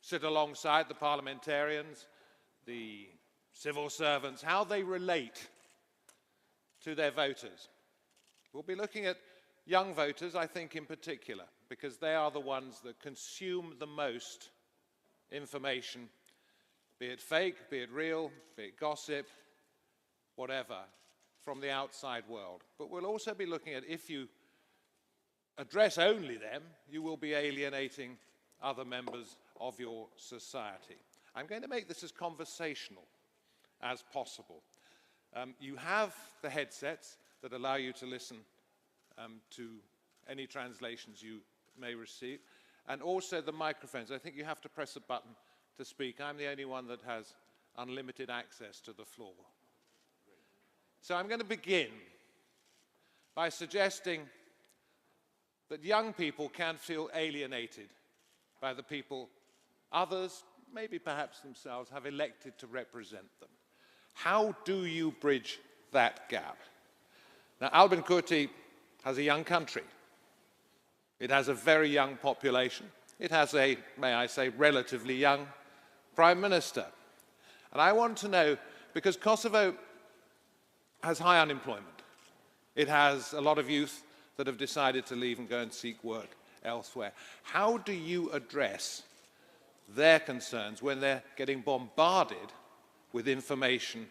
sit alongside the parliamentarians, the civil servants, how they relate to their voters. We'll be looking at young voters, I think, in particular, because they are the ones that consume the most information, be it fake, be it real, be it gossip, whatever, from the outside world. But we'll also be looking at, if you address only them, you will be alienating other members of your society. I'm going to make this as conversational as possible. You have the headsets that allow you to listen to any translations you may receive, and also the microphones. I think you have to press a button to speak. I'm the only one that has unlimited access to the floor. So I'm going to begin by suggesting that young people can feel alienated by the people others, maybe perhaps themselves, have elected to represent them. How do you bridge that gap? Now, Albin Kurti has a young country. It has a very young population. It has a, may I say, relatively young Prime Minister. And I want to know, because Kosovo has high unemployment. It has a lot of youth that have decided to leave and go and seek work elsewhere. How do you address their concerns when they're getting bombarded with information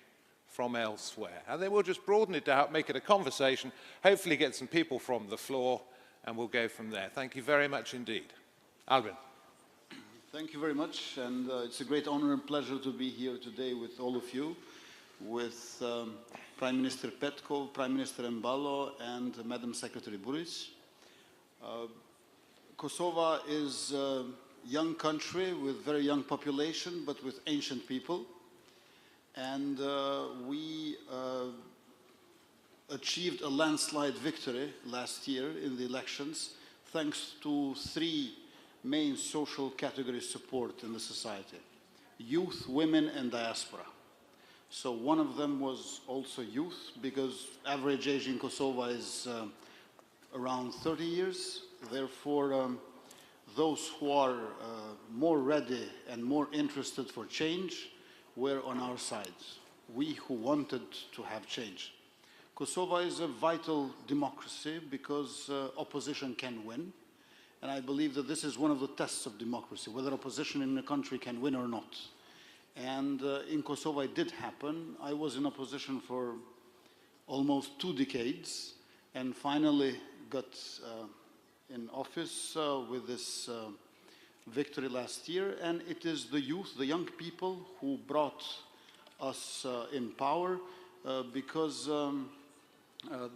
from elsewhere? And then we'll just broaden it out, make it a conversation, hopefully get some people from the floor, and we'll go from there. Thank you very much indeed. Albin. Thank you very much, and it's a great honor and pleasure to be here today with all of you, with Prime Minister Petkov, Prime Minister Mbalo, and Madam Secretary Buric. Kosovo is a young country with very young population, but with ancient people. And we achieved a landslide victory last year in the elections, thanks to three main social categories support in the society: youth, women, and diaspora. So one of them was also youth, because average age in Kosovo is around 30 years. Therefore, those who are more ready and more interested for change were on our side, we who wanted to have change. Kosovo is a vital democracy because opposition can win. And I believe that this is one of the tests of democracy, whether opposition in a country can win or not. And in Kosovo it did happen. I was in opposition for almost 2 decades and finally got in office with this victory last year. And it is the youth, the young people, who brought us in power because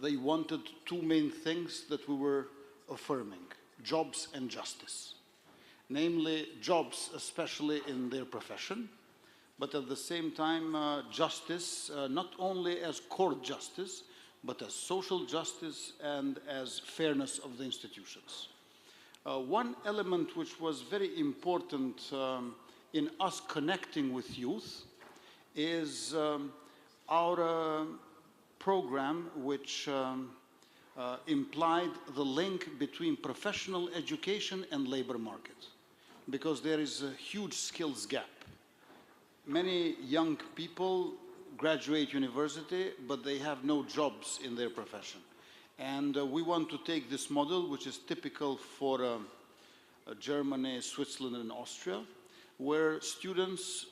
they wanted 2 main things that we were affirming: jobs and justice. Namely, jobs, especially in their profession, but at the same time, justice, not only as court justice, but as social justice and as fairness of the institutions. One element which was very important in us connecting with youth is our program, which implied the link between professional education and labor market, because there is a huge skills gap. Many young people graduate university, but they have no jobs in their profession. And we want to take this model, which is typical for Germany, Switzerland, and Austria, where students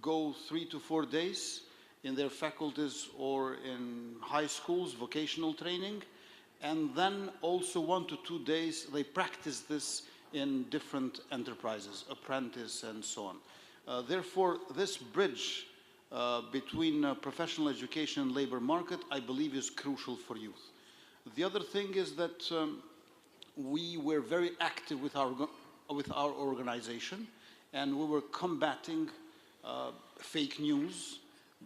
go 3 to 4 days in their faculties or in high schools, vocational training, and then also 1 to 2 days they practice this in different enterprises, apprentice and so on. Therefore, this bridge between professional education and labor market, I believe, is crucial for youth. The other thing is that we were very active with our organization, and we were combating fake news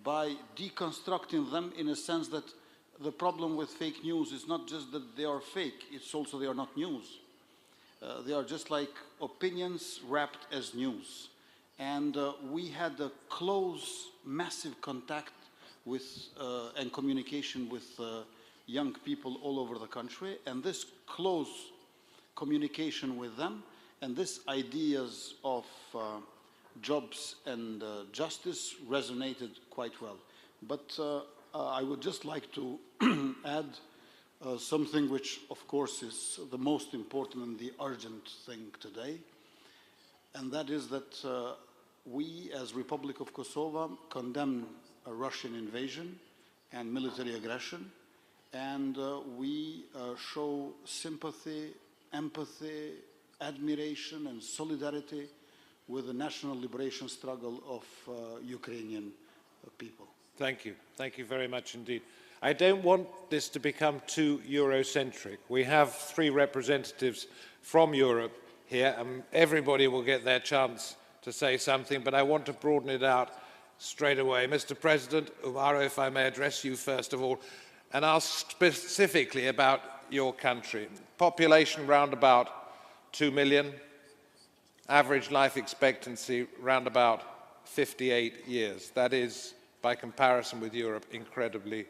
by deconstructing them, in a sense that the problem with fake news is not just that they are fake, it's also they are not news. They are just like opinions wrapped as news. And we had a close, massive contact with and communication with young people all over the country. And this close communication with them And these ideas of jobs and justice resonated quite well. But I would just like to add something which, of course, is the most important and the urgent thing today, and that is that we, as Republic of Kosovo, condemn a Russian invasion and military aggression, and we show sympathy, empathy, admiration, and solidarity with the national liberation struggle of Ukrainian people. Thank you. Thank you very much indeed. I don't want this to become too Eurocentric. We have 3 representatives from Europe here, and everybody will get their chance to say something, but I want to broaden it out straight away. Mr. President, Umaro, if I may address you first of all, and ask specifically about your country. Population round about 2 million, average life expectancy round about 58 years. That is, by comparison with Europe, incredibly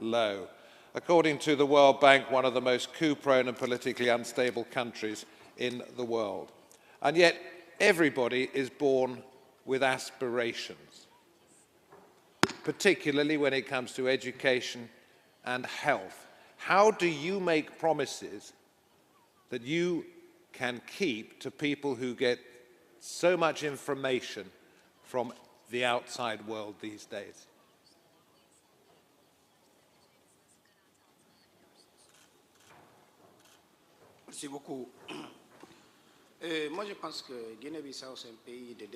low. According to the World Bank, one of the most coup-prone and politically unstable countries in the world. And yet, everybody is born with aspirations, particularly when it comes to education and health. How do you make promises that you can keep to people who get so much information from the outside world these days? Merci beaucoup. Moi, je pense que Guinée-Bissau, c'est un pays de...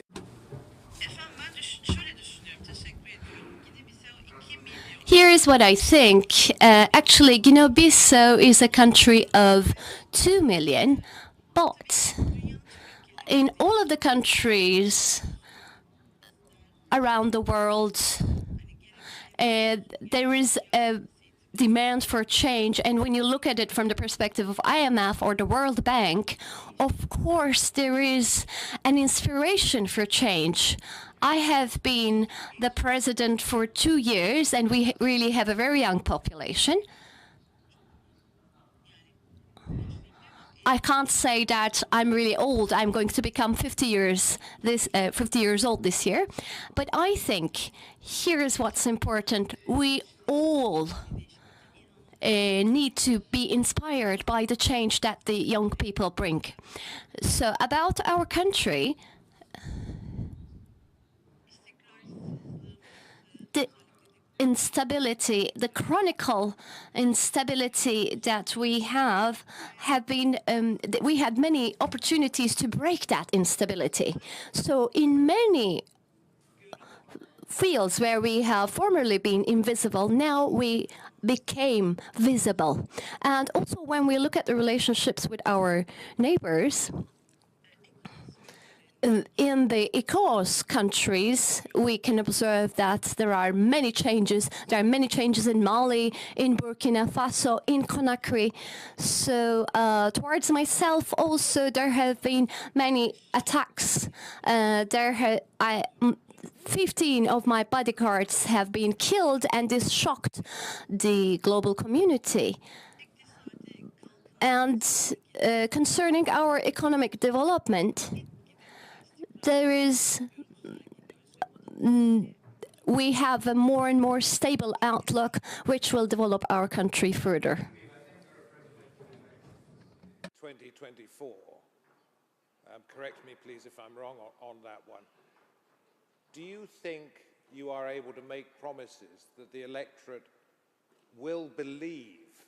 Here is what I think. Actually, Guinea-Bissau is a country of 2 million, but in all of the countries around the world, there is a demand for change. And when you look at it from the perspective of IMF or the World Bank, of course, there is an inspiration for change. I have been the president for 2 years, and we really have a very young population. I can't say that I'm really old. I'm going to become 50 years old this year. But I think here is what's important. We all need to be inspired by the change that the young people bring. So about our country, the instability, the chronicle instability that we have been, we had many opportunities to break that instability. So in many fields where we have formerly been invisible, now we became visible. And also when we look at the relationships with our neighbors, in the ECOWAS countries, we can observe that there are many changes. There are many changes in Mali, in Burkina Faso, in Conakry. So towards myself also, there have been many attacks. 15 of my bodyguards have been killed, and this shocked the global community. And concerning our economic development, we have a more and more stable outlook, which will develop our country further. 2024. Correct me, please, if I'm wrong on that one. Do you think you are able to make promises that the electorate will believe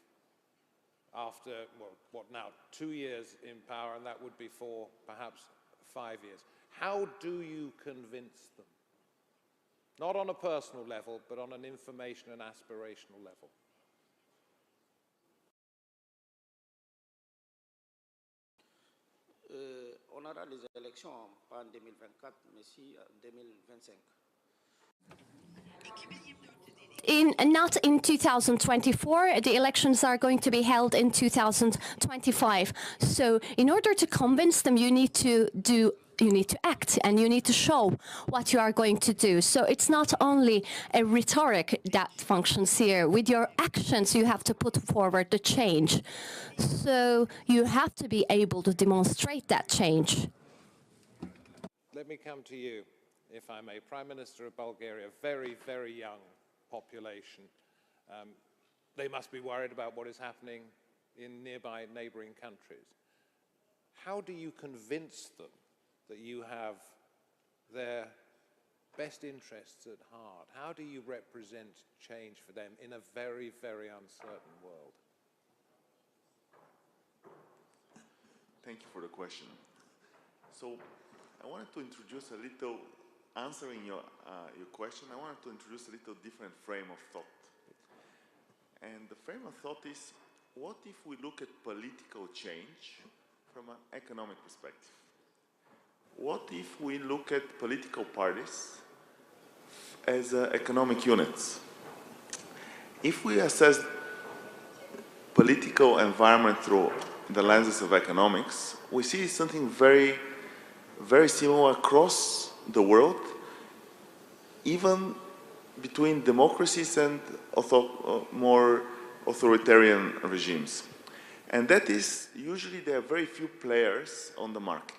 after, well, what now, 2 years in power, and that would be for perhaps 5 years? How do you convince them? Not on a personal level, but on an information and aspirational level. On aura les élections pas en 2024, mais si en 2025. Not in 2024, the elections are going to be held in 2025. So in order to convince them, you need to do you need to act and you need to show what you are going to do. So it's not only a rhetoric that functions here. With your actions, you have to put forward the change. So you have to be able to demonstrate that change. Let me come to you, if I may. Prime Minister of Bulgaria, very, very young population. They must be worried about what is happening in nearby neighboring countries. How do you convince them that you have their best interests at heart? How do you represent change for them in a very, very uncertain world? Thank you for the question. So I wanted to introduce a little, answering your question, I wanted to introduce a little different frame of thought. And the frame of thought is, what if we look at political change from an economic perspective? What if we look at political parties as economic units? If we assess political environment through the lenses of economics, we see something very, very similar across the world, even between democracies and more authoritarian regimes. And that is, usually there are very few players on the market.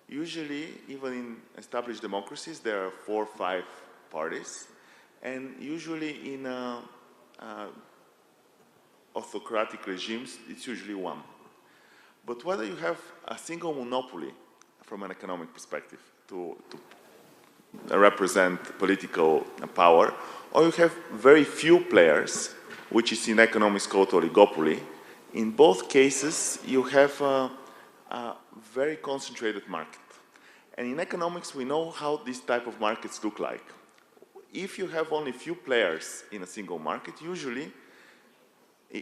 Usually, even in established democracies, there are 4 or 5 parties. And usually in autocratic regimes, it's usually one. But whether you have a single monopoly from an economic perspective to represent political power, or you have very few players, which is in economics called oligopoly, in both cases you have a very concentrated market. And in economics we know how these type of markets look like. If you have only few players in a single market, usually,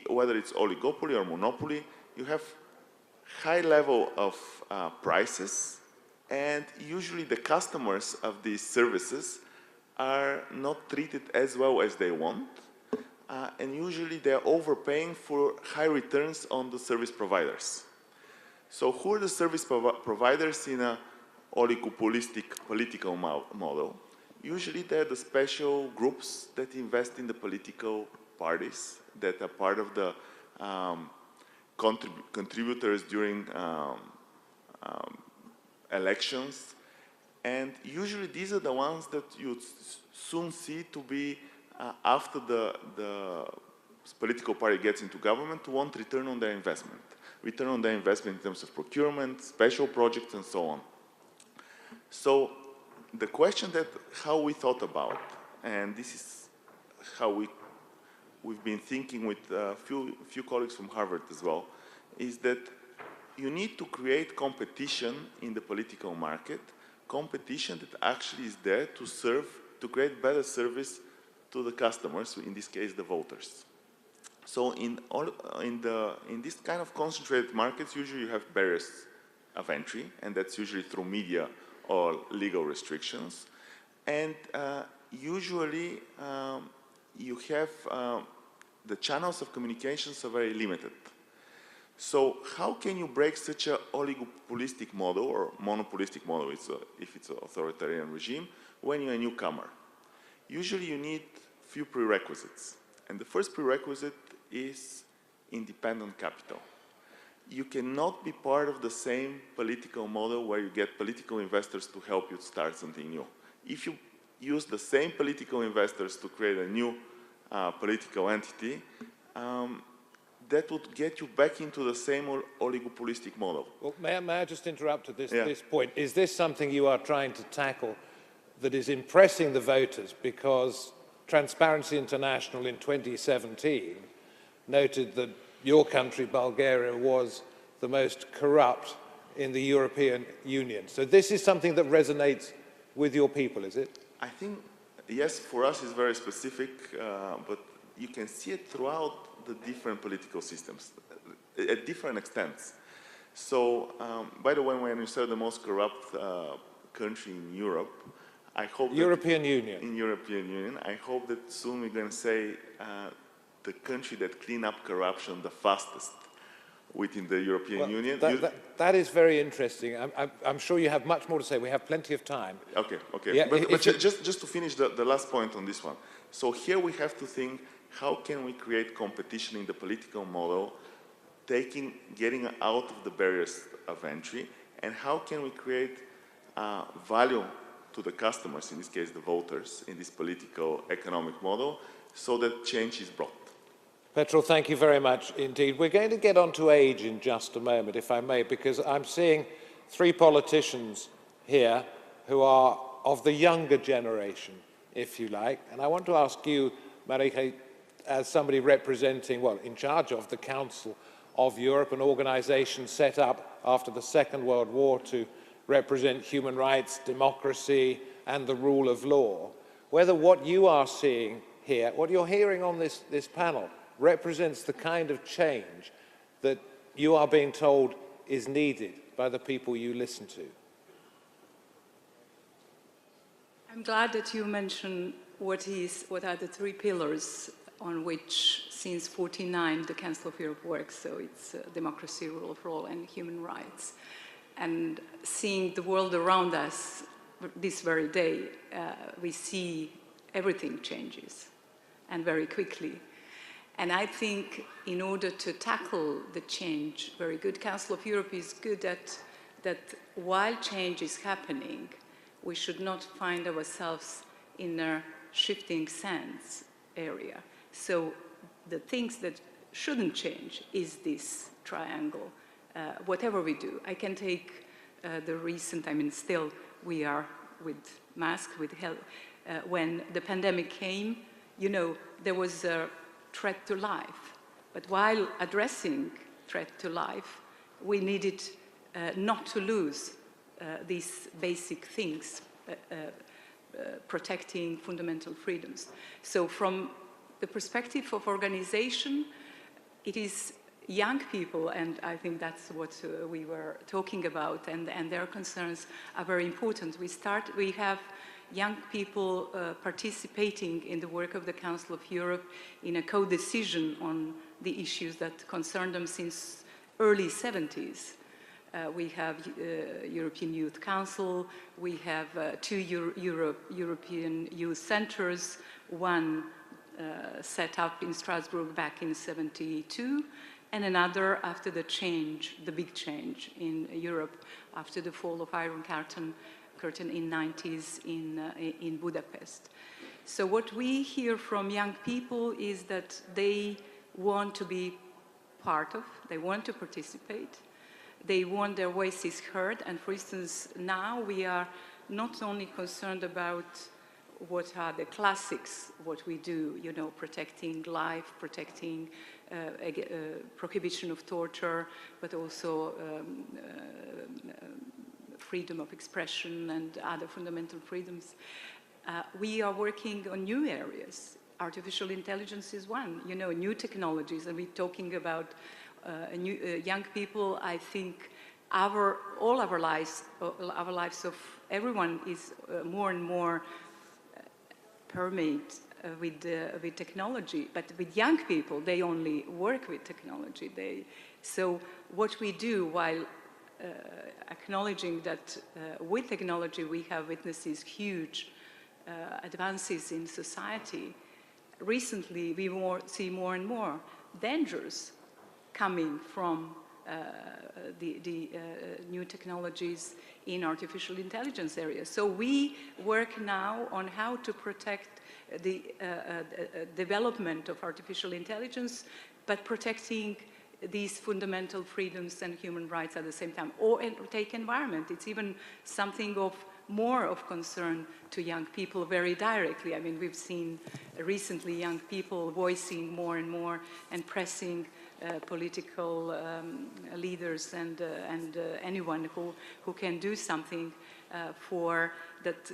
whether it's oligopoly or monopoly, you have high level of prices, and usually the customers of these services are not treated as well as they want, and usually they're overpaying for high returns on the service providers. So who are the service providers in a oligopolistic political model? Usually they're the special groups that invest in the political parties that are part of the contributors during elections, and usually these are the ones that you soon see to be after the political party gets into government, to want return on their investment. Return on their investment in terms of procurement, special projects, and so on. So the question that how we thought about, and this is how we've been thinking with a few colleagues from Harvard as well, is that you need to create competition in the political market, competition that actually is there to serve, to create better service to the customers, in this case the voters. So in this kind of concentrated markets, usually you have barriers of entry, and that's usually through media or legal restrictions. And usually you have the channels of communications are very limited. So how can you break such an oligopolistic model or monopolistic model, if it's an authoritarian regime, when you're a newcomer? Usually you need few prerequisites. And the first prerequisite is independent capital. You cannot be part of the same political model where you get political investors to help you start something new. If you use the same political investors to create a new political entity, that would get you back into the same oligopolistic model. Well, may I just interrupt at this point? Is this something you are trying to tackle that is impressing the voters? Because Transparency International in 2017 noted that your country, Bulgaria, was the most corrupt in the European Union. So this is something that resonates with your people, is it? I think, yes, for us it's very specific, but you can see it throughout the different political systems at different extents. So, by the way, when you say the most corrupt country in Europe, I hope European Union. In European Union, I hope that soon we're going to say the country that clean up corruption the fastest. within the European Union. That is very interesting. I'm sure you have much more to say. We have plenty of time. Okay. Yeah, but just to finish the last point on this one. So here we have to think, how can we create competition in the political model, getting out of the barriers of entry, and how can we create value to the customers, in this case the voters, in this political economic model, so that change is brought. Petrol, thank you very much indeed. We're going to get on to age in just a moment, if I may, because I'm seeing three politicians here who are of the younger generation, if you like. And I want to ask you, Marike, as somebody representing, well, in charge of the Council of Europe, an organization set up after the Second World War to represent human rights, democracy, and the rule of law, whether what you are seeing here, what you're hearing on this panel, represents the kind of change that you are being told is needed by the people you listen to. I'm glad that you mentioned what are the three pillars on which, since 1949, the Council of Europe works. So it's democracy, rule of law, and human rights. And seeing the world around us this very day, we see everything changes, and very quickly. And I think in order to tackle the change, very good, Council of Europe is good at that while change is happening, we should not find ourselves in a shifting sands area. So the things that shouldn't change is this triangle, whatever we do. I can take the recent, still we are with masks, with health. When the pandemic came, there was a threat to life. But while addressing threat to life, we needed not to lose these basic things, protecting fundamental freedoms. So from the perspective of organization, it is young people, and I think that's what we were talking about, and their concerns are very important. We have young people participating in the work of the Council of Europe in a co-decision on the issues that concern them since early 70s. We have European Youth Council, we have two European Youth Centers, one set up in Strasbourg back in 1972, and another after the big change in Europe after the fall of Iron Curtain in 90s in Budapest. So what we hear from young people is that they want to be part of, they want to participate, they want their voices heard, and for instance, now we are not only concerned about what are the classics, what we do, protecting life, protecting prohibition of torture, but also freedom of expression and other fundamental freedoms. We are working on new areas. Artificial intelligence is one, new technologies, and we're talking about young people. I think all our lives of everyone is more and more permeated with technology, but with young people, they only work with technology. So what we do while acknowledging that with technology we have witnessed these huge advances in society, recently we see more and more dangers coming from the new technologies in artificial intelligence area. So we work now on how to protect the development of artificial intelligence, but protecting these fundamental freedoms and human rights at the same time. Or take environment. It's even something of more of concern to young people very directly. We've seen recently young people voicing more and more and pressing political leaders and anyone who can do something for that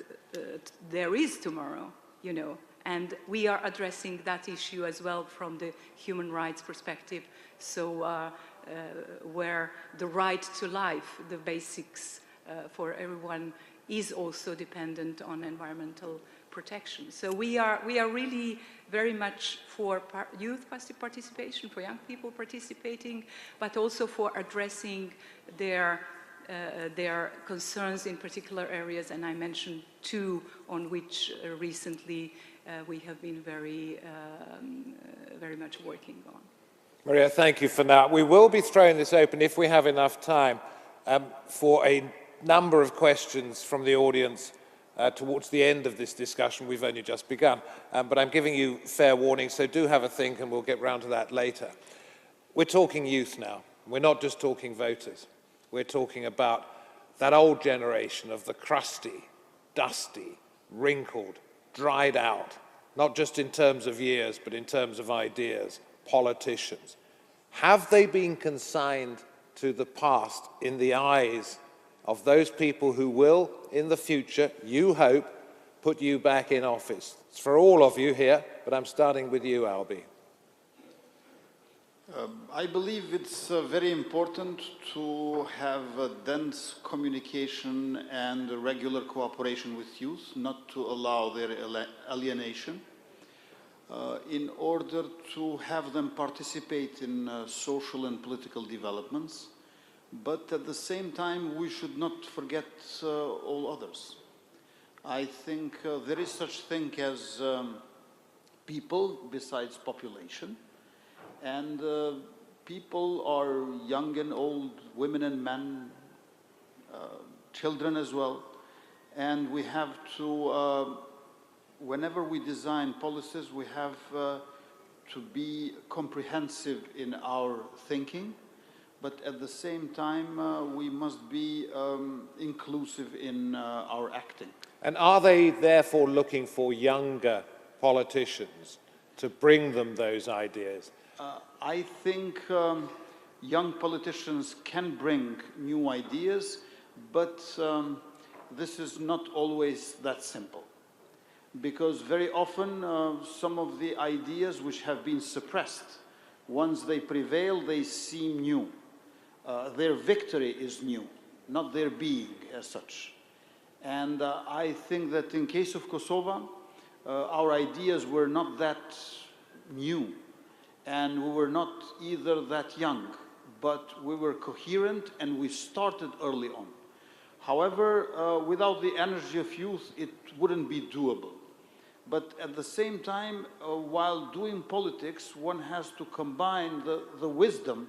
there is tomorrow, And we are addressing that issue as well from the human rights perspective. So where the right to life, the basics for everyone, is also dependent on environmental protection. So we are really very much for youth participation, for young people participating, but also for addressing their concerns in particular areas, and I mentioned two on which recently we have been very much working on. Maria, thank you for that. We will be throwing this open, if we have enough time, for a number of questions from the audience towards the end of this discussion. We've only just begun, but I'm giving you fair warning, so do have a think and we'll get round to that later. We're talking youth now. We're not just talking voters. We're talking about that old generation of the crusty, dusty, wrinkled, dried out, not just in terms of years, but in terms of ideas, politicians. Have they been consigned to the past in the eyes of those people who will, in the future, you hope, put you back in office? It's for all of you here, but I'm starting with you, Albie. I believe it's very important to have a dense communication and regular cooperation with youth, not to allow their alienation, in order to have them participate in social and political developments. But at the same time, we should not forget all others. I think there is such thing as people besides population. And people are young and old, women and men, children as well. And we have to, whenever we design policies, we have to be comprehensive in our thinking. But at the same time, we must be inclusive in our acting. And are they therefore looking for younger politicians to bring them those ideas? I think young politicians can bring new ideas, but this is not always that simple. Because very often some of the ideas which have been suppressed, once they prevail, they seem new. Their victory is new, not their being as such. And I think that in case of Kosovo, our ideas were not that new. And we were not either that young, but we were coherent and we started early on. However, without the energy of youth, it wouldn't be doable. But at the same time, while doing politics, one has to combine the wisdom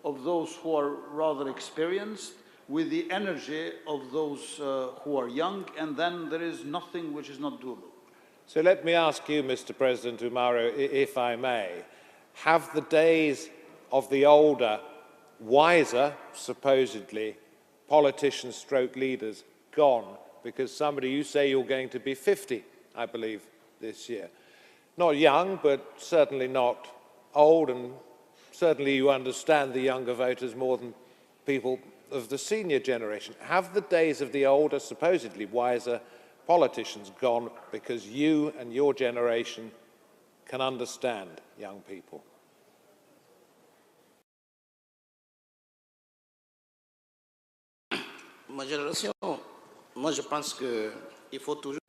of those who are rather experienced with the energy of those who are young, and then there is nothing which is not doable. So let me ask you, Mr. President Umaru, if I may. Have the days of the older, wiser, supposedly, politicians stroke leaders gone? Because somebody, you say you're going to be 50, I believe, this year. Not young, but certainly not old, and certainly you understand the younger voters more than people of the senior generation. Have the days of the older, supposedly wiser politicians gone because you and your generation can understand young people? Ma génération, moi je pense qu'il faut toujours.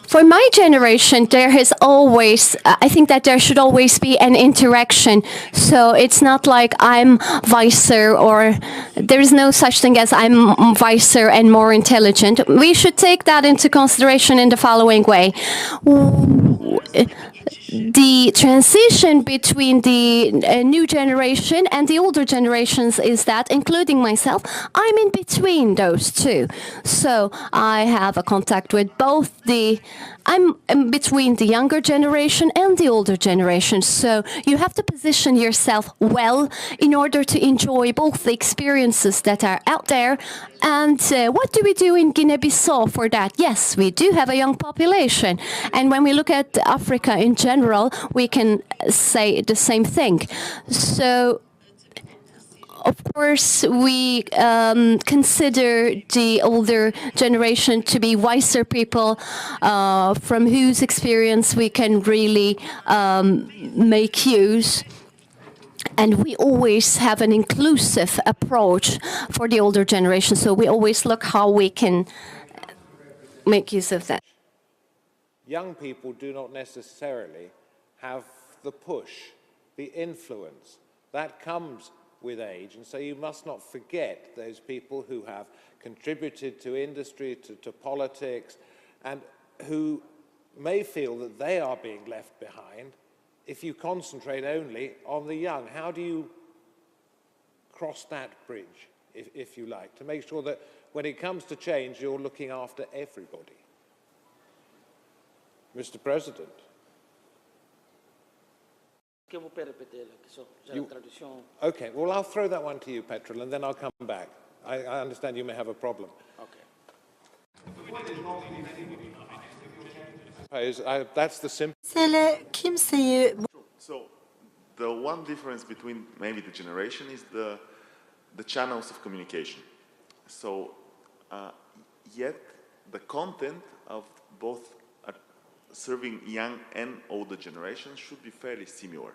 For my generation, there has always, I think that there should always be an interaction. So it's not like I'm wiser, or there is no such thing as I'm wiser and more intelligent. We should take that into consideration in the following way. The transition between the new generation and the older generations is that, including myself, I'm in between those two. So I have a contact with both I'm in between the younger generation and the older generation. So you have to position yourself well in order to enjoy both the experiences that are out there. And what do we do in Guinea-Bissau for that? Yes, we do have a young population. And when we look at Africa in general, we can say the same thing. So, of course, we consider the older generation to be wiser people from whose experience we can really make use. And we always have an inclusive approach for the older generation. So we always look how we can make use of that. Young people do not necessarily have the push, the influence. That comes with age, and so you must not forget those people who have contributed to industry, to politics, and who may feel that they are being left behind if you concentrate only on the young. How do you cross that bridge, if you like, to make sure that when it comes to change, you're looking after everybody? Mr. President. Okay, well, I'll throw that one to you, Petrol, and then I'll come back. I understand you may have a problem. Okay. That's the simple. So the one difference between maybe the generation is the channels of communication. So yet the content of both serving young and older generations should be fairly similar,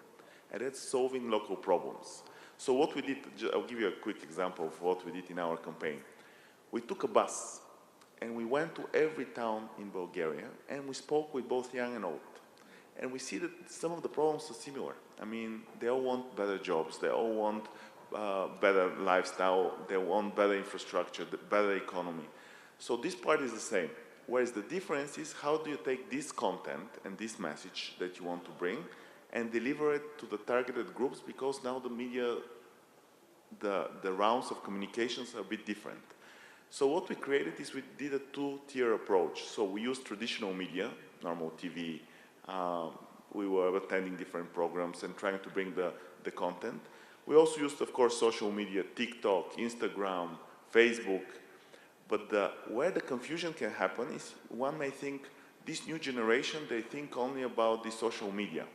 and that's solving local problems. So what we did, I'll give you a quick example of what we did in our campaign. We took a bus and we went to every town in Bulgaria and we spoke with both young and old. And we see that some of the problems are similar. I mean, they all want better jobs, they all want better lifestyle, they want better infrastructure, better economy. So this part is the same. Whereas the difference is how do you take this content and this message that you want to bring and deliver it to the targeted groups, because now the media, the rounds of communications are a bit different. So what we created is we did a two-tier approach. So we used traditional media, normal TV, we were attending different programs and trying to bring the content. We also used, of course, social media, TikTok, Instagram, Facebook. But where the confusion can happen is one may think this new generation, they think only about the social media.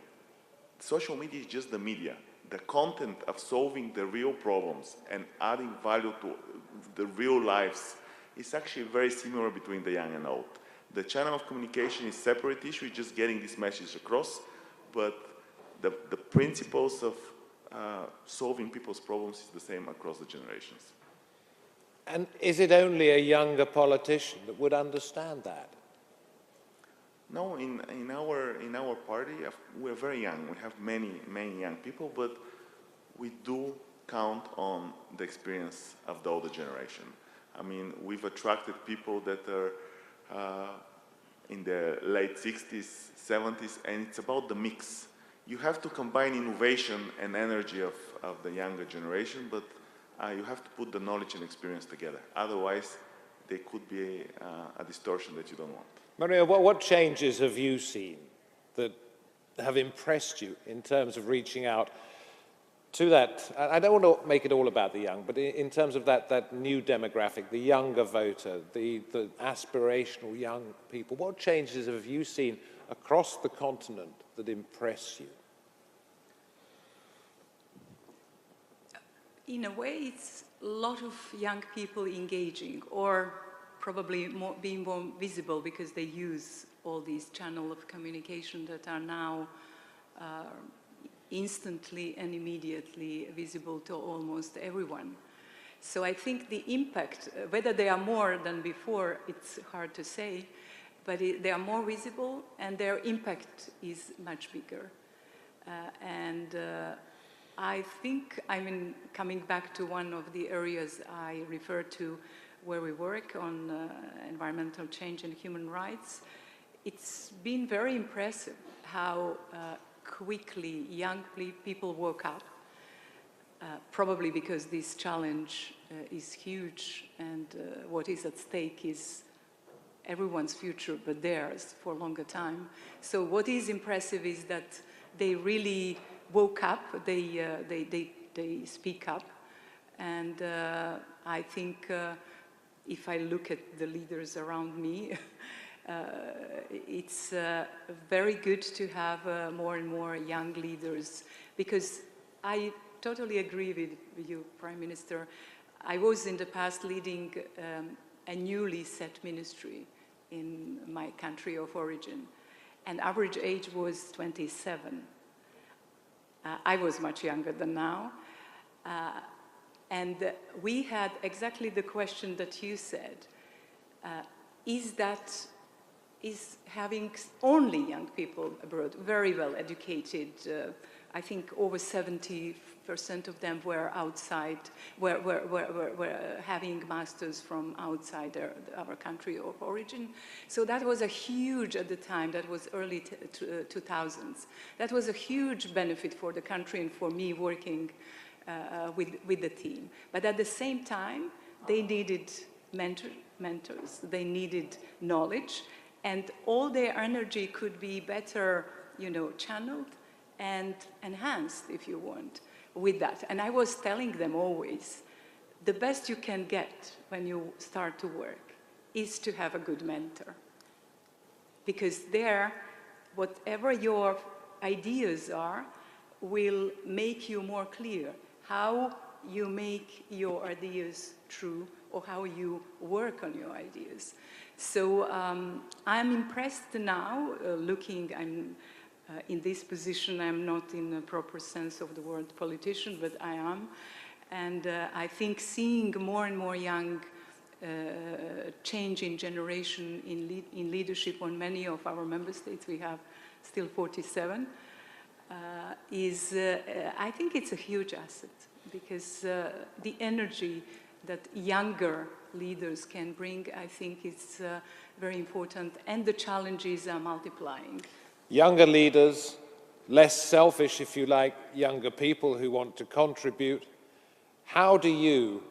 Social media is just the media. The content of solving the real problems and adding value to the real lives is actually very similar between the young and old. The channel of communication is a separate issue, just getting this message across, but the principles of solving people's problems is the same across the generations. And is it only a younger politician that would understand that? No, in our party, we're very young. We have many young people, but we do count on the experience of the older generation. I mean, we've attracted people that are in the late 60s, 70s, and it's about the mix. You have to combine innovation and energy of the younger generation, but you have to put the knowledge and experience together. Otherwise, there could be a distortion that you don't want. Maria, what changes have you seen that have impressed you in terms of reaching out to that? I don't want to make it all about the young, but in terms of that new demographic, the younger voter, the aspirational young people, what changes have you seen across the continent that impress you? In a way, it's a lot of young people engaging, or probably being more visible because they use all these channels of communication that are now instantly and immediately visible to almost everyone. So I think the impact, whether they are more than before, it's hard to say, but they are more visible and their impact is much bigger. I think, I mean, coming back to one of the areas I referred to where we work on environmental change and human rights, it's been very impressive how quickly young people woke up, probably because this challenge is huge and what is at stake is everyone's future but theirs for a longer time. So what is impressive is that they really woke up, they speak up, and I think if I look at the leaders around me, it's very good to have more and more young leaders, because I totally agree with you, Prime Minister. I was in the past leading a newly set ministry in my country of origin, and average age was 27. I was much younger than now. And we had exactly the question that you said. is having only young people abroad, very well educated. I think over 70% of them were outside, were having masters from outside our country of origin. So that was a huge, at the time, that was early 2000s. That was a huge benefit for the country and for me working with the team. But at the same time, they needed mentors, they needed knowledge, and all their energy could be better, channeled and enhanced, if you want, with that. And I was telling them always, the best you can get when you start to work is to have a good mentor. Because there, whatever your ideas are, will make you more clear how you make your ideas true or how you work on your ideas. So I'm impressed now, I'm in this position. I'm not in the proper sense of the word politician, but I am. And I think seeing more and more young change in generation in leadership on many of our member states, we have still 47, I think it's a huge asset, because the energy that younger leaders can bring, I think it's very important, and the challenges are multiplying. Younger leaders, less selfish, if you like, younger people who want to contribute. How do you,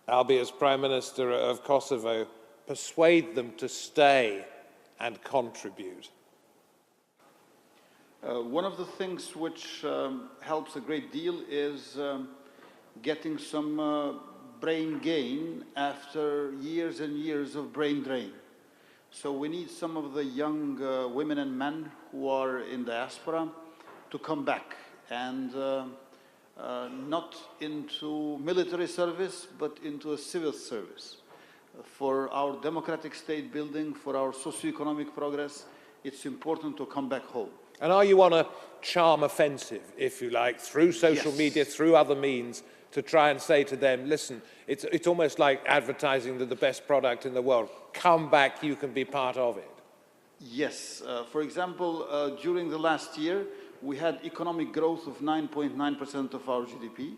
Albi as Prime Minister of Kosovo, persuade them to stay and contribute? One of the things which helps a great deal is getting some brain gain after years and years of brain drain. So we need some of the young women and men who are in diaspora to come back, and not into military service, but into a civil service. For our democratic state building, for our socio-economic progress, it's important to come back home. And are you on a charm offensive, if you like, through social media, through other means, to try and say to them, listen, it's almost like advertising the best product in the world. Come back, you can be part of it. Yes. For example, during the last year, we had economic growth of 9.9% of our GDP.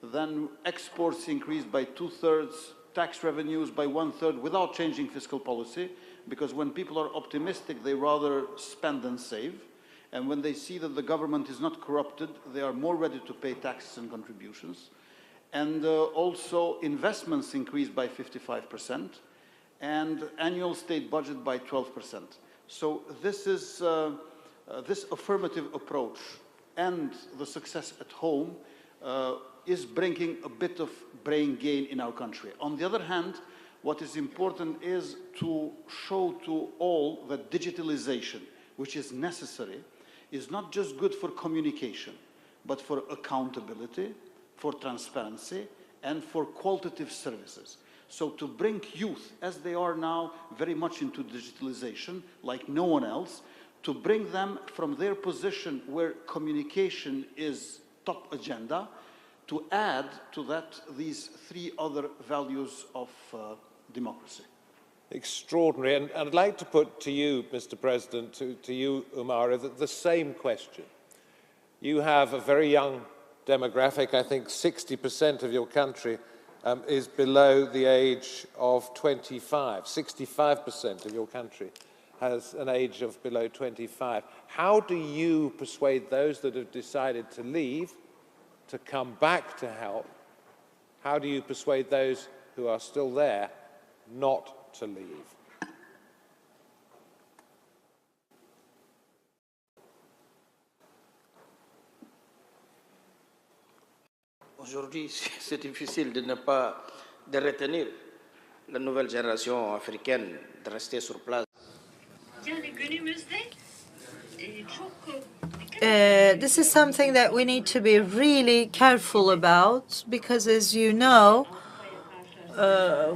Then exports increased by 2/3, tax revenues by 1/3 without changing fiscal policy, because when people are optimistic, they rather spend than save. And when they see that the government is not corrupted, they are more ready to pay taxes and contributions. And also investments increased by 55% and annual state budget by 12%. So this is this affirmative approach and the success at home is bringing a bit of brain gain in our country. On the other hand, what is important is to show to all that digitalization, which is necessary, is not just good for communication, but for accountability, for transparency, and for qualitative services. So to bring youth, as they are now very much into digitalization, like no one else, to bring them from their position where communication is top agenda, to add to that these three other values of democracy. Extraordinary. And I'd like to put to you, Mr. President, to you, Umara, the same question. You have a very young demographic. I think 60% of your country is below the age of 25. 65% of your country has an age of below 25. How do you persuade those that have decided to leave to come back to help? How do you persuade those who are still there not to leave? Aujourd'hui, c'est difficile de ne pas de retenir la nouvelle génération africaine de rester sur place. This is something that we need to be really careful about, because as you know,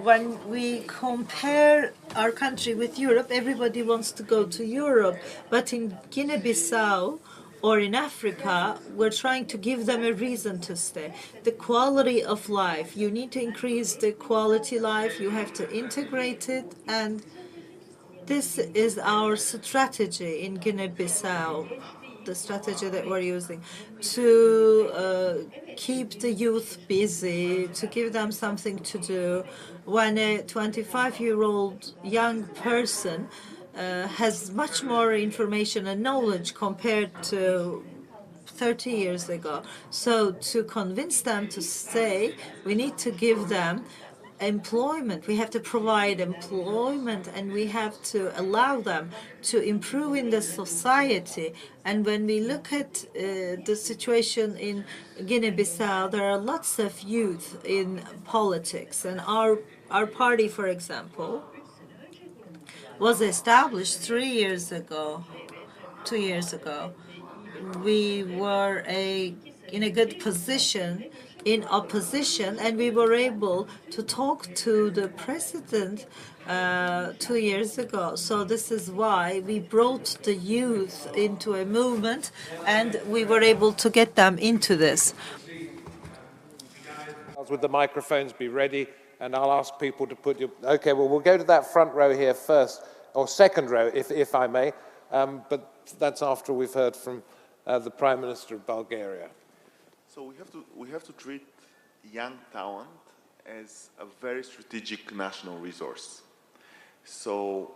when we compare our country with Europe, everybody wants to go to Europe. But in Guinea-Bissau, or in Africa, we're trying to give them a reason to stay. The quality of life, you need to increase the quality life, you have to integrate it, and this is our strategy in Guinea-Bissau, the strategy that we're using, to keep the youth busy, to give them something to do. When a 25-year-old young person has much more information and knowledge compared to 30 years ago. So to convince them to stay, we need to give them employment. We have to provide employment, and we have to allow them to improve in the society. And when we look at the situation in Guinea-Bissau, there are lots of youth in politics. And our party, for example, was established 3 years ago, 2 years ago. We were in a good position in opposition, and we were able to talk to the president 2 years ago. So this is why we brought the youth into a movement, and we were able to get them into this. Would the microphones be ready? And I'll ask people to put your... Okay, well, we'll go to that front row here first, or second row, if I may. But that's after we've heard from the Prime Minister of Bulgaria. So we have to treat young talent as a very strategic national resource. So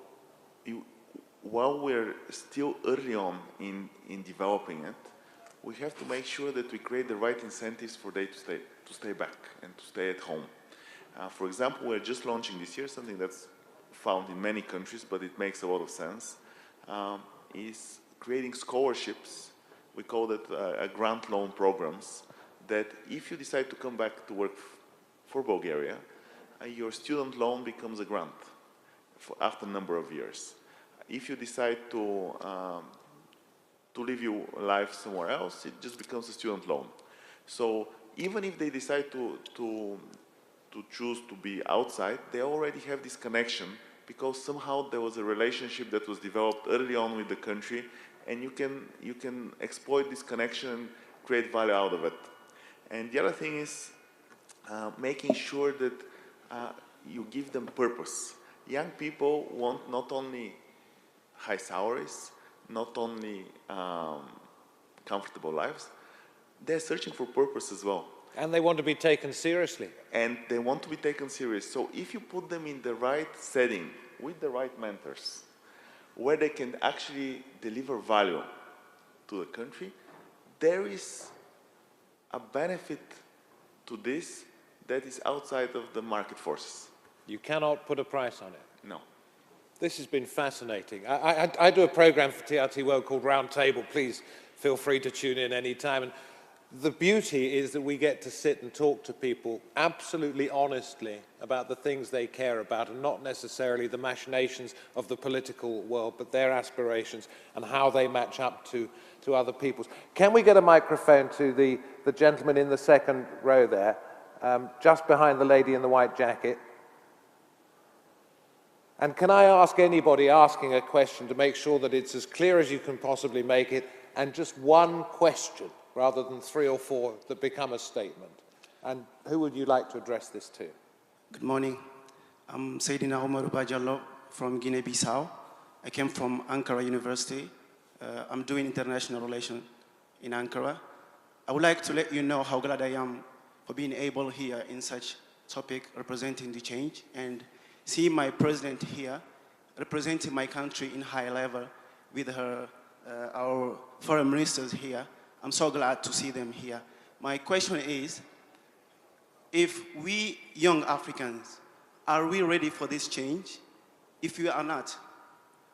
while we're still early on in developing it, we have to make sure that we create the right incentives for them to stay back and to stay at home. For example, we're just launching this year something that's found in many countries, but it makes a lot of sense, is creating scholarships. We call that grant loan programs, that if you decide to come back to work for Bulgaria, your student loan becomes a grant after a number of years. If you decide to live your life somewhere else, it just becomes a student loan. So even if they decide to choose to be outside, they already have this connection because somehow there was a relationship that was developed early on with the country, and you can exploit this connection and create value out of it. And the other thing is making sure that you give them purpose. Young people want not only high salaries, not only comfortable lives, they're searching for purpose as well. And they want to be taken seriously. And they want to be taken serious. So if you put them in the right setting, with the right mentors, where they can actually deliver value to the country, there is a benefit to this that is outside of the market forces. You cannot put a price on it. No. This has been fascinating. I do a program for TRT World called Roundtable. Please feel free to tune in anytime. And the beauty is that we get to sit and talk to people absolutely honestly about the things they care about, and not necessarily the machinations of the political world, but their aspirations and how they match up to other people's. Can we get a microphone to the gentleman in the second row there, just behind the lady in the white jacket? And can I ask anybody asking a question to make sure that it's as clear as you can possibly make it, and just one question, rather than 3 or 4 that become a statement. And who would you like to address this to? Good morning. I'm Sayyidina Omar Bajallo from Guinea-Bissau. I came from Ankara University. I'm doing international relations in Ankara. I would like to let you know how glad I am for being able here in such topic representing the change, and see my president here representing my country in high level with our foreign ministers here. I'm so glad to see them here. My question is, if we young Africans, are we ready for this change? If we are not,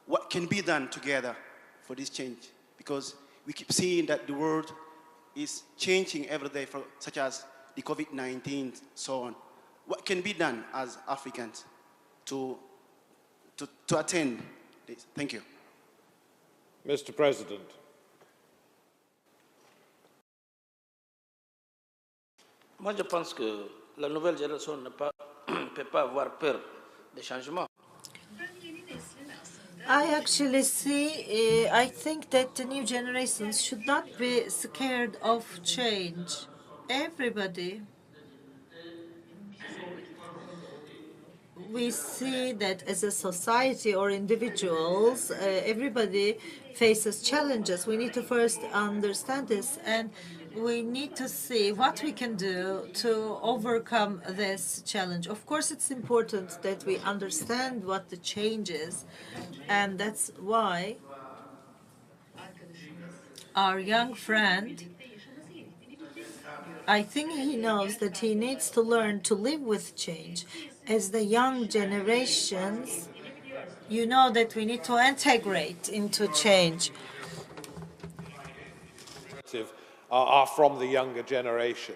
what can be done together for this change? Because we keep seeing that the world is changing every day, such as the COVID-19, so on. What can be done as Africans to attend this? Thank you. Mr. President. Moi, je pense que la nouvelle génération ne peut pas avoir peur des changements. I actually see, I think that the new generations should not be scared of change. Everybody, we see that as a society or individuals, everybody faces challenges. We need to first understand this, and we need to see what we can do to overcome this challenge. Of course, it's important that we understand what the change is, and that's why our young friend, I think he knows that he needs to learn to live with change. As the young generations, you know that we need to integrate into change. Are from the younger generation,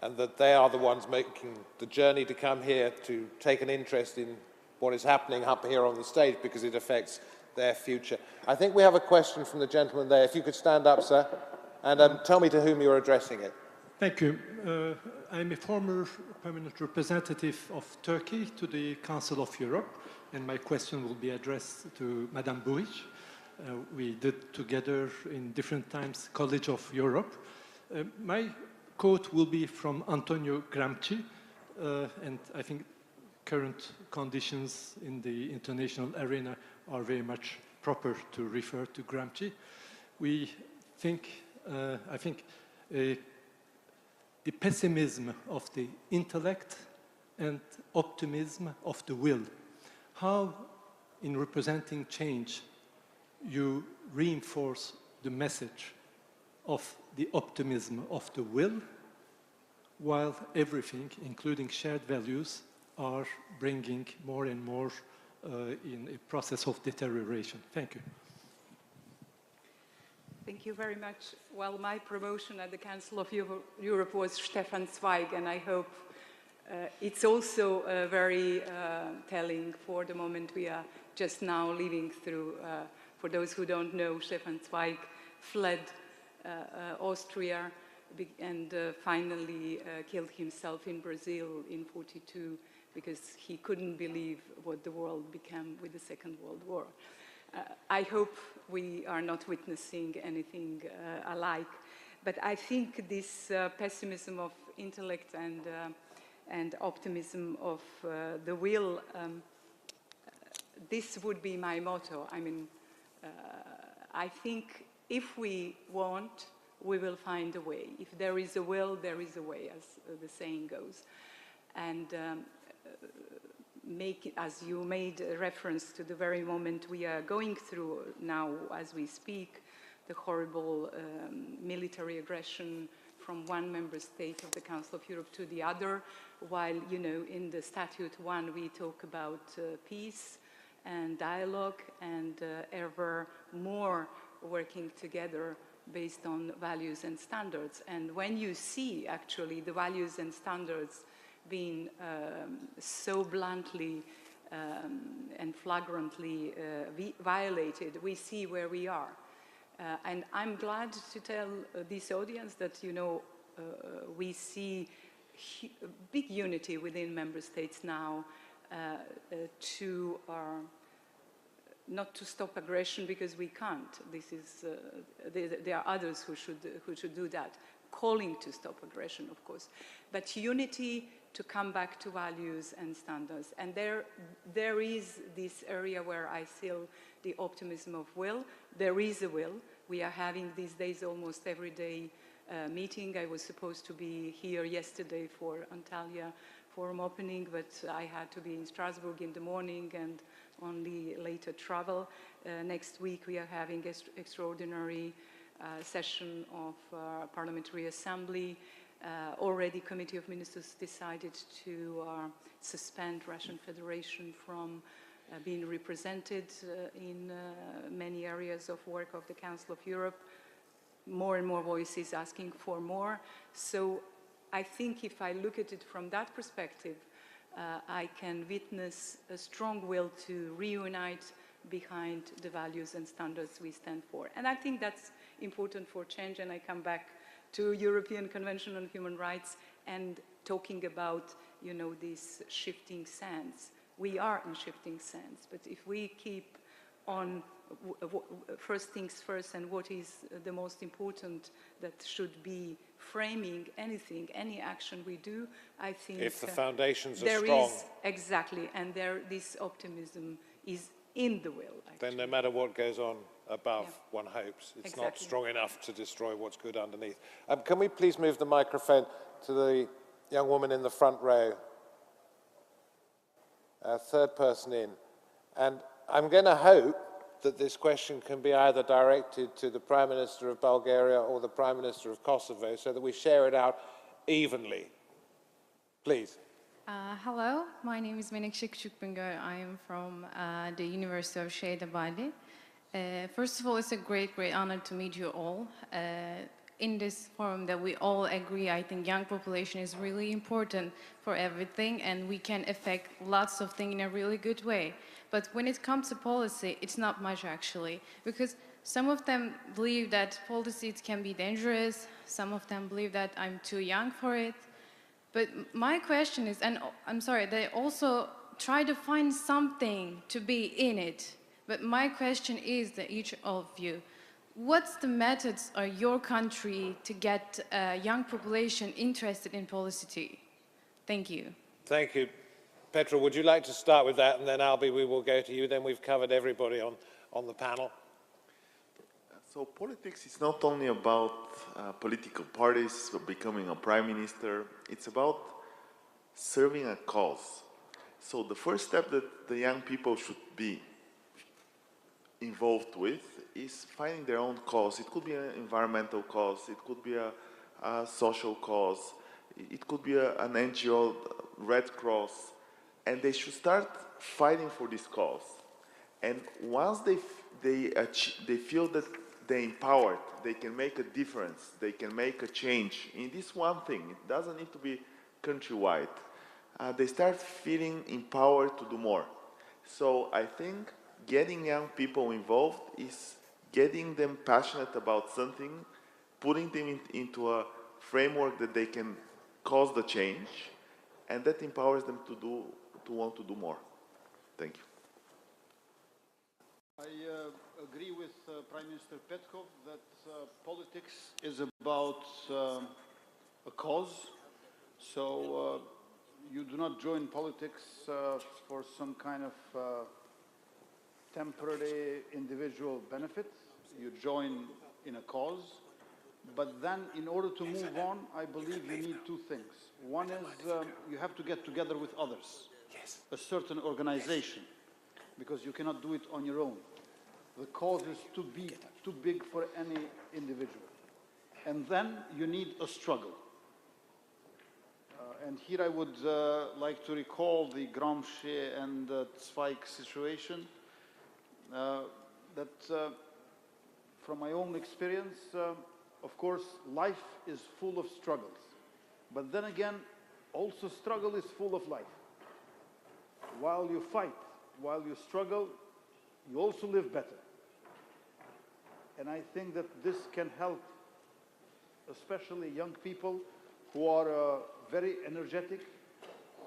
and that they are the ones making the journey to come here to take an interest in what is happening up here on the stage because it affects their future. I think we have a question from the gentleman there. If you could stand up, sir, and tell me to whom you're addressing it. Thank you. I'm a former permanent representative of Turkey to the Council of Europe, and my question will be addressed to Madame Buric. We did together in different times College of Europe. My quote will be from Antonio Gramsci, and I think current conditions in the international arena are very much proper to refer to Gramsci. We think, I think, the pessimism of the intellect and optimism of the will. How, in representing change, you reinforce the message of the optimism of the will, while everything, including shared values, are bringing more and more in a process of deterioration. Thank you. Thank you very much. Well, my promotion at the Council of Europe was Stefan Zweig, and I hope it's also very telling for the moment we are just now living through. For those who don't know, Stefan Zweig fled Austria and finally killed himself in Brazil in '42 because he couldn't believe what the world became with the Second World War. I hope we are not witnessing anything alike, but I think this pessimism of intellect and optimism of the will, this would be my motto. I mean, I think if we want, we will find a way. If there is a will, there is a way, as the saying goes. And as you made a reference to the very moment we are going through now as we speak, the horrible military aggression from one member state of the Council of Europe to the other, while, you know, in the Statute 1 we talk about peace and dialogue and ever more working together based on values and standards. And when you see actually the values and standards being so bluntly and flagrantly violated, we see where we are. And I'm glad to tell this audience that, you know, we see big unity within member states now to not to stop aggression, because we can't. This is there are others who should do that, calling to stop aggression, of course, but unity to come back to values and standards. And there is this area where I feel the optimism of will. There is a will. We are having these days almost every day meeting. I was supposed to be here yesterday for Анталья forum opening, but I had to be in Strasbourg in the morning and only later travel. Next week we are having extraordinary session of Parliamentary Assembly. Already Committee of Ministers decided to suspend Russian Federation from being represented in many areas of work of the Council of Europe. More and more voices asking for more. So I think if I look at it from that perspective, I can witness a strong will to reunite behind the values and standards we stand for. And I think that's important for change, and I come back to European Convention on Human Rights and talking about, you know, this shifting sands. We are in shifting sands, but if we keep on first things first and what is the most important that should be framing anything, any action we do, I think if the foundations are there strong, is, exactly, and this optimism is in the will. Actually. Then no matter what goes on above, one hopes it's not Exactly. strong enough to destroy what's good underneath. Can we please move the microphone to the young woman in the front row? Third person in. And I'm going to hope that this question can be either directed to the Prime Minister of Bulgaria or the Prime Minister of Kosovo so that we share it out evenly. Please. Hello, my name is Menekşe Küçükbüngör. I am from the University of Şeydebali. First of all, it's a great honor to meet you all. In this forum that we all agree, I think young population is really important for everything and we can affect lots of things in a really good way. But when it comes to policy, it's not much actually, because some of them believe that policy can be dangerous, some of them believe that I'm too young for it. But my question is, and I'm sorry, they also try to find something to be in it. But my question is that each of you, what's the methods of your country to get a young population interested in policy? Thank you. Thank you. Petra, would you like to start with that, and then Albi, we will go to you. Then we've covered everybody on the panel. So politics is not only about political parties or becoming a prime minister. It's about serving a cause. So the first step that the young people should be involved with is finding their own cause. It could be an environmental cause. It could be a social cause. It could be an NGO, Red Cross. And they should start fighting for this cause. And once they feel that they're empowered, they can make a difference, they can make a change in this one thing. It doesn't need to be countrywide. They start feeling empowered to do more. So I think getting young people involved is getting them passionate about something, putting them into a framework that they can cause the change, and that empowers them to want to do more. Thank you. I agree with Prime Minister Petkov that politics is about a cause. So you do not join politics for some kind of temporary individual benefit. You join in a cause. But then in order to move on, I believe you need two things. One is you have to get together with others. Yes. A certain organization, because you cannot do it on your own. The cause is too big for any individual. And then you need a struggle. And here I would like to recall the Gramsci and Zweig situation, that from my own experience, of course, life is full of struggles. But then again, also struggle is full of life. While you fight, while you struggle, you also live better. And I think that this can help, especially young people who are very energetic,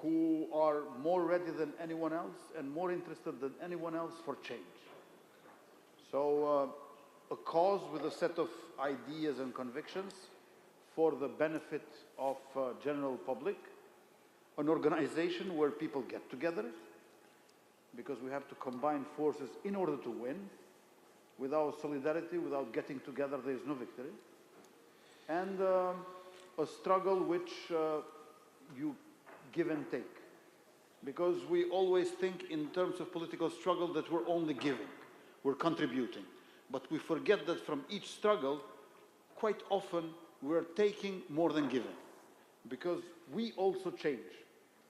who are more ready than anyone else and more interested than anyone else for change. So a cause with a set of ideas and convictions for the benefit of general public, an organization where people get together, because we have to combine forces in order to win. Without solidarity, without getting together, there is no victory. And a struggle which you give and take. Because we always think in terms of political struggle that we're only giving, we're contributing. But we forget that from each struggle, quite often we're taking more than giving. Because we also change.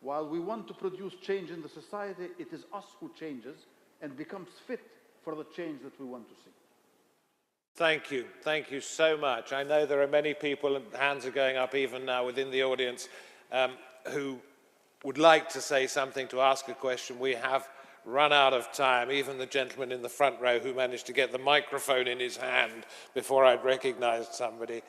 While we want to produce change in the society, it is us who changes and becomes fit for the change that we want to see. Thank you. Thank you so much. I know there are many people, and hands are going up even now within the audience, who would like to say something, to ask a question. We have run out of time. Even the gentleman in the front row who managed to get the microphone in his hand before I'd recognized somebody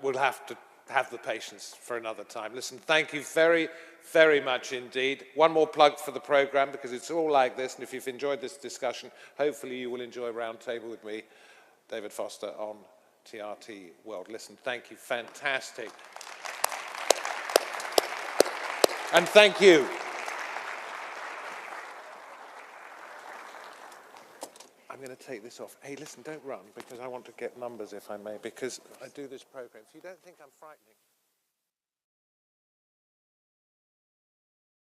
will have to have the patience for another time. Listen, thank you very, very much indeed. One more plug for the programme, because it's all like this, and if you've enjoyed this discussion, hopefully you will enjoy Roundtable with me, David Foster, on TRT World. Listen, thank you, fantastic. And thank you. I'm going to take this off. Hey, listen, don't run, because I want to get numbers, if I may, because I do this programme. If you don't think I'm frightening...